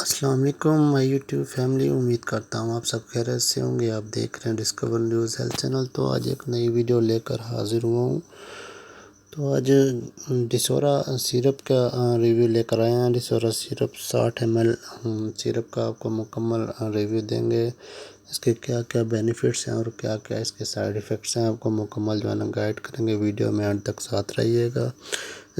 السلام علیکم مائی YouTube family, امید کرتا ہوں آپ سب خیریت سے ہوں گے۔ آپ دیکھ رہے ہیں ڈسکور نیوز ہیلتھ چینل۔ تو آج ایک نئی ویڈیو لے کر حاضر ہوا ہوں۔ تو آج ڈسورا سیرپ کا ریویو لے کر آئے ہیں۔ ڈسورا سیرپ 60 ml سیرپ کا آپ کو مکمل ریویو دیں گے۔ اس کے کیا کیا بینیفٹس ہیں اور کیا کیا اس کے سائیڈ ایفیکٹس ہیں، آپ کو مکمل گائیڈ کریں گے۔ ویڈیو میں انڈ تک ساتھ رہیے گا۔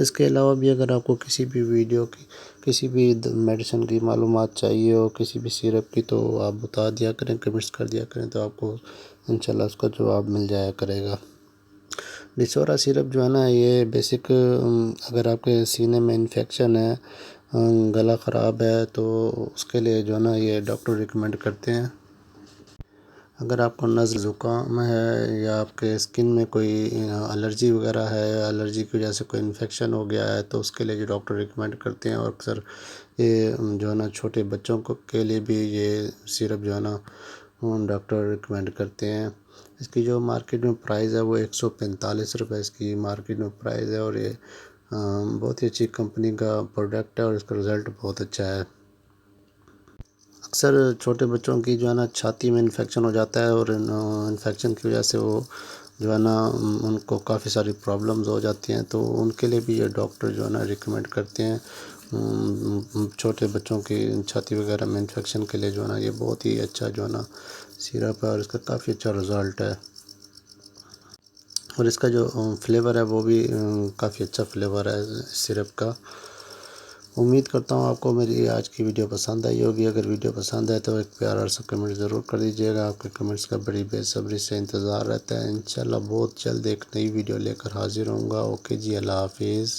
اس کے علاوہ بھی اگر آپ کو کسی بھی ویڈیو کی کسی بھی میڈیسن کی معلومات چاہیے ہو، کسی بھی سیرپ کی، تو آپ بتا دیا کریں، کمنٹس کر دیا کریں، تو آپ کو انشاءاللہ اس کا جواب مل جایا کرے گا۔ ڈسورا سیرپ جو ہے نا، یہ بیسک اگر آپ کے سینے میں انفیکشن ہے، گلا خراب ہے، تو اس کے لیے جو ہے نا یہ ڈاکٹر ریکمینڈ کرتے ہیں۔ اگر آپ کو نزلہ زکام ہے یا آپ کے اسکن میں کوئی الرجی وغیرہ ہے، الرجی کی وجہ سے کوئی انفیکشن ہو گیا ہے، تو اس کے لیے جو ڈاکٹر ریکمینڈ کرتے ہیں۔ اور اکثر یہ جو ہے نا چھوٹے بچوں کے لیے بھی یہ سیرپ جو ہے نا ڈاکٹر ریکمینڈ کرتے ہیں۔ اس کی جو مارکیٹ میں پرائز ہے وہ 145 روپے اس کی مارکیٹ میں پرائز ہے، اور یہ بہت ہی اچھی کمپنی کا پروڈکٹ ہے، اور اس کا رزلٹ بہت اچھا ہے۔ اکثر چھوٹے بچوں کی جو ہے نا چھاتی میں انفیکشن ہو جاتا ہے، اور انفیکشن کی وجہ سے وہ جو ہے نا ان کو کافی ساری پرابلمز ہو جاتی ہیں، تو ان کے لیے بھی یہ ڈاکٹر جو ہے نا ریکمینڈ کرتے ہیں۔ چھوٹے بچوں کی چھاتی وغیرہ میں انفیکشن کے لیے جو ہے نا یہ بہت ہی اچھا جو ہے نا سیرپ ہے، اور اس کا کافی اچھا رزلٹ ہے۔ اور اس کا جو فلیور ہے وہ بھی کافی اچھا فلیور ہے سیرپ کا۔ امید کرتا ہوں آپ کو میری آج کی ویڈیو پسند آئی ہوگی۔ اگر ویڈیو پسند آئے تو ایک پیارا سا کمنٹ ضرور کر دیجیے گا۔ آپ کے کمنٹس کا بڑی بے صبری سے انتظار رہتا ہے۔ انشاءاللہ بہت جلد ایک نئی ویڈیو لے کر حاضر ہوں گا۔ اوکے جی، اللہ حافظ۔